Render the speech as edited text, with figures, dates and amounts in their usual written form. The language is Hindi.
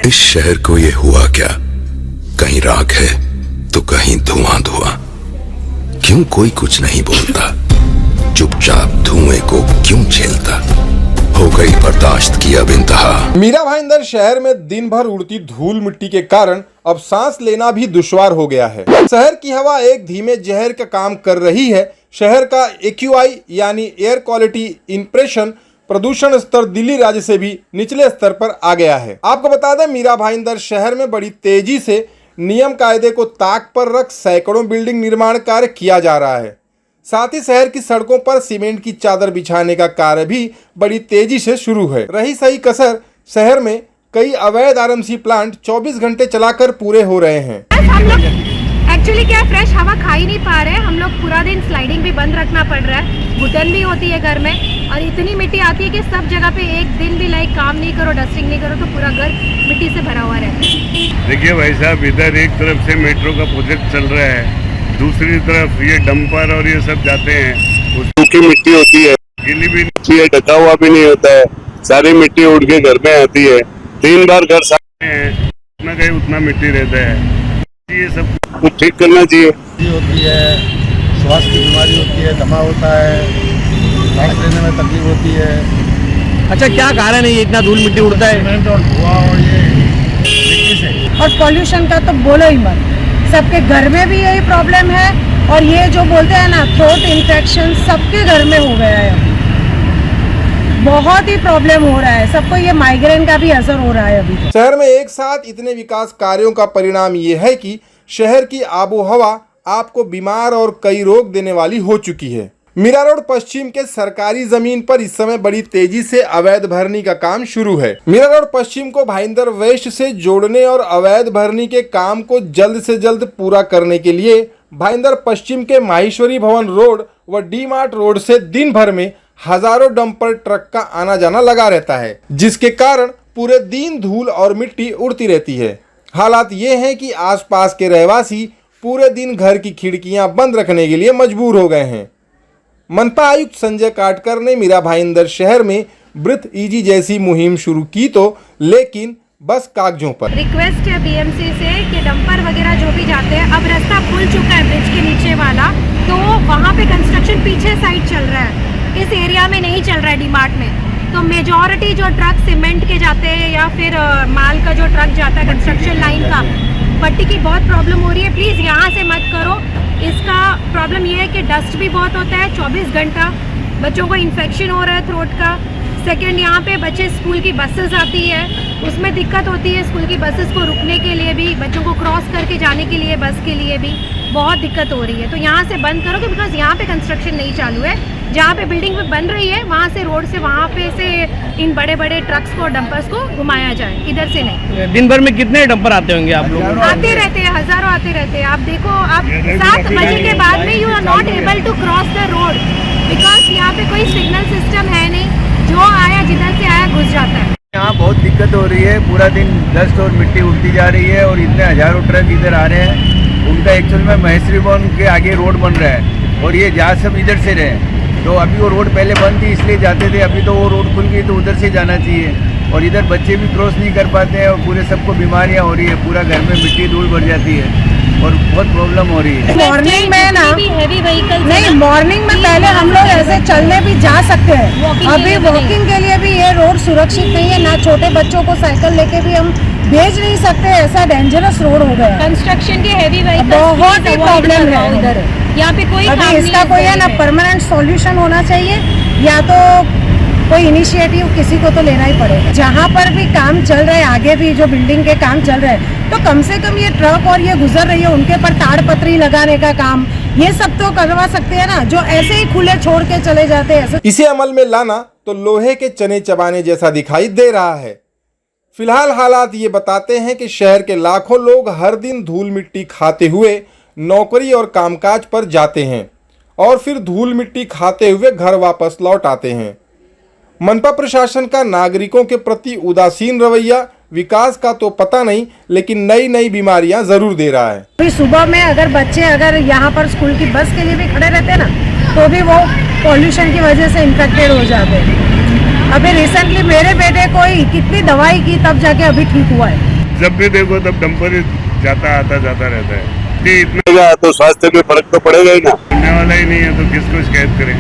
इस शहर को ये हुआ क्या? कहीं राख है तो कहीं धुआं धुआं। क्यों कोई कुछ नहीं बोलता? चुपचाप धुएं को क्यों झेलता? हो गई बर्दाश्त की अब इंतहा। मीरा भाईंदर शहर में दिन भर उड़ती धूल मिट्टी के कारण अब सांस लेना भी दुश्वार हो गया है। शहर की हवा एक धीमे जहर का काम कर रही है। शहर का AQI यानी एयर क्वालिटी इंप्रेशन प्रदूषण स्तर दिल्ली राज्य से भी निचले स्तर पर आ गया है। आपको बता दें, मीरा भाईंदर शहर में बड़ी तेजी से नियम कायदे को ताक पर रख सैकड़ों बिल्डिंग निर्माण कार्य किया जा रहा है। साथ ही शहर की सड़कों पर सीमेंट की चादर बिछाने का कार्य भी बड़ी तेजी से शुरू है। रही सही कसर, शहर में कई अवैध RMC प्लांट 24 घंटे चलाकर पूरे हो रहे हैं। हम लोग एक्चुअली क्या फ्रेश हवा खा ही नहीं पा रहे हैं। हम लोग पूरा दिन स्लाइडिंग भी बंद रखना पड़ रहा है, घुटन भी होती है घर में, और इतनी मिट्टी आती है कि सब जगह पे एक दिन भी काम नहीं करो, डस्टिंग नहीं करो तो पूरा घर मिट्टी से भरा हुआ रहता है। देखिए भाई साहब, इधर एक तरफ से मेट्रो का प्रोजेक्ट चल रहा है, दूसरी तरफ ये डंपर और ये सब जाते हैं, सूखी मिट्टी होती है, गीली भी होती है, ढका हुआ भी नहीं होता है, सारी मिट्टी उड़ के घर में आती है। 3 बार घर साफ हैं, उतना कहीं उतना मिट्टी रहता है। ये सब कुछ ठीक करना चाहिए। होती है, श्वास की बीमारी होती है, दमा होता है, सांस लेने में तकलीफ होती है। अच्छा, क्या कारण है ये इतना धूल मिट्टी उड़ता है? सीमेंट और धुआं और ये मिट्टी से। और पॉल्यूशन का तो बोलो ही मत, सबके घर में भी यही प्रॉब्लम है। और ये जो बोलते हैं ना थ्रोट इन्फेक्शन, सबके घर में हो गया है। बहुत ही प्रॉब्लम हो रहा है सबको, ये माइग्रेन का भी असर हो रहा है अभी। शहर में एक साथ इतने विकास कार्यों का परिणाम ये है कि शहर की आबोहवा आपको बीमार और कई रोग देने वाली हो चुकी है। मीरा रोड पश्चिम के सरकारी जमीन पर इस समय बड़ी तेजी से अवैध भरनी का काम शुरू है। मीरा रोड पश्चिम को भाईंदर वेस्ट से जोड़ने और अवैध भरनी के काम को जल्द से जल्द पूरा करने के लिए भाईंदर पश्चिम के माहेश्वरी भवन रोड व D-Mart रोड से दिन भर में हजारों डंपर ट्रक का आना जाना लगा रहता है, जिसके कारण पूरे दिन धूल और मिट्टी उड़ती रहती है। हालात ये हैं कि आसपास के रहवासी पूरे दिन घर की खिड़कियां बंद रखने के लिए मजबूर हो गए हैं। मनपा आयुक्त संजय काटकर ने मीरा भाईंदर शहर में ब्रीथ इजी जैसी मुहिम शुरू की तो, लेकिन बस कागजों पर। रिक्वेस्ट है BMC से कि डंपर वगैरह जो भी जाते हैं, अब रास्ता खुल चुका है ब्रिज के नीचे वाला, तो वहाँ पे कंस्ट्रक्शन पीछे साइड चल रहा है, इस एरिया में नहीं चल रहा है D-Mart में। तो मेजॉरिटी जो ट्रक सीमेंट के जाते हैं या फिर माल का जो ट्रक जाता है कंस्ट्रक्शन लाइन का, पट्टी की बहुत प्रॉब्लम हो रही है। प्लीज़ यहाँ से मत करो। इसका प्रॉब्लम ये है कि डस्ट भी बहुत होता है 24 घंटा, बच्चों को इन्फेक्शन हो रहा है थ्रोट का। सेकंड, यहाँ पे बच्चे स्कूल की बसेस आती है, उसमें दिक्कत होती है। स्कूल की बसेस को रुकने के लिए भी, बच्चों को क्रॉस करके जाने के लिए, बस के लिए भी बहुत दिक्कत हो रही है। तो यहाँ से बंद करो, कि बिकॉज यहाँ पे कंस्ट्रक्शन नहीं चालू है। जहाँ पे बिल्डिंग पे बन रही है वहाँ से, रोड से वहाँ पे से इन बड़े बड़े ट्रक्स को, डंपर्स को घुमाया जाए, इधर से नहीं। दिन भर में कितने डंपर आते होंगे आप लोग? आते रहते हैं, हजारों आते रहते हैं। आप देखो, आप 7 बजे के बाद में you are not able to cross the road, because यहाँ पे कोई सिग्नल सिस्टम है नहीं। जो आया, जिधर से आया घुस जाता है। यहाँ बहुत दिक्कत हो रही है, पूरा दिन डस्ट और मिट्टी उड़ती जा रही है और इतने हजारों ट्रक इधर आ रहे हैं। उनका एक्चुअल में महेश्वरी भवन के आगे रोड बन रहा है और ये जा सब इधर से रहे। तो अभी वो रोड पहले बंद थी इसलिए जाते थे, अभी तो वो रोड खुल गई तो उधर से जाना चाहिए। और इधर बच्चे भी क्रॉस नहीं कर पाते हैं और पूरे सबको बीमारियां हो रही है, पूरा घर में मिट्टी धूल भर जाती है और बहुत प्रॉब्लम हो रही है। मॉर्निंग में ना हैवी व्हीकल नहीं, मॉर्निंग में पहले हम लोग ऐसे चलने भी जा सकते हैं, अभी वॉकिंग के लिए भी ये रोड सुरक्षित नहीं है। ना छोटे बच्चों को साइकिल लेके भी हम भेज नहीं सकते, ऐसा डेंजरस रोड हो गया। कंस्ट्रक्शन के हैवी व्हीकल बहुत ही प्रॉब्लम है उधर। यहाँ पे कोई अभी इसका कोई है ना परमानेंट सॉल्यूशन होना चाहिए, या तो कोई इनिशिएटिव किसी को तो लेना ही पड़ेगा। जहाँ पर भी काम चल रहे हैं, आगे भी जो बिल्डिंग के काम चल रहे हैं, तो कम से कम ये ट्रक और ये गुजर रही है उनके पर ताड़पत्री लगाने का काम, ये सब तो करवा सकते हैं ना, जो ऐसे ही खुले छोड़ के चले जाते हैं। इसे अमल में लाना तो लोहे के चने चबाने जैसा दिखाई दे रहा है। फिलहाल हालात ये बताते हैं कि शहर के लाखों लोग हर दिन धूल मिट्टी खाते हुए नौकरी और कामकाज पर जाते हैं और फिर धूल मिट्टी खाते हुए घर वापस लौट आते हैं। मनपा प्रशासन का नागरिकों के प्रति उदासीन रवैया विकास का तो पता नहीं, लेकिन नई नई बीमारियां जरूर दे रहा है। अभी सुबह में अगर बच्चे यहाँ पर स्कूल की बस के लिए भी खड़े रहते हैं ना, तो भी वो पॉल्यूशन की वजह से इन्फेक्टेड हो जाते हैं। अभी रिसेंटली मेरे बेटे को ही कितनी दवाई की तब जाके अभी ठीक हुआ है। जब भी देखो तब डंपर ही जाता रहता है। इतना तो स्वास्थ्य में फर्क तो पड़ेगा ही ना, सुनने वाला ही नहीं है तो किसको शिकायत करें।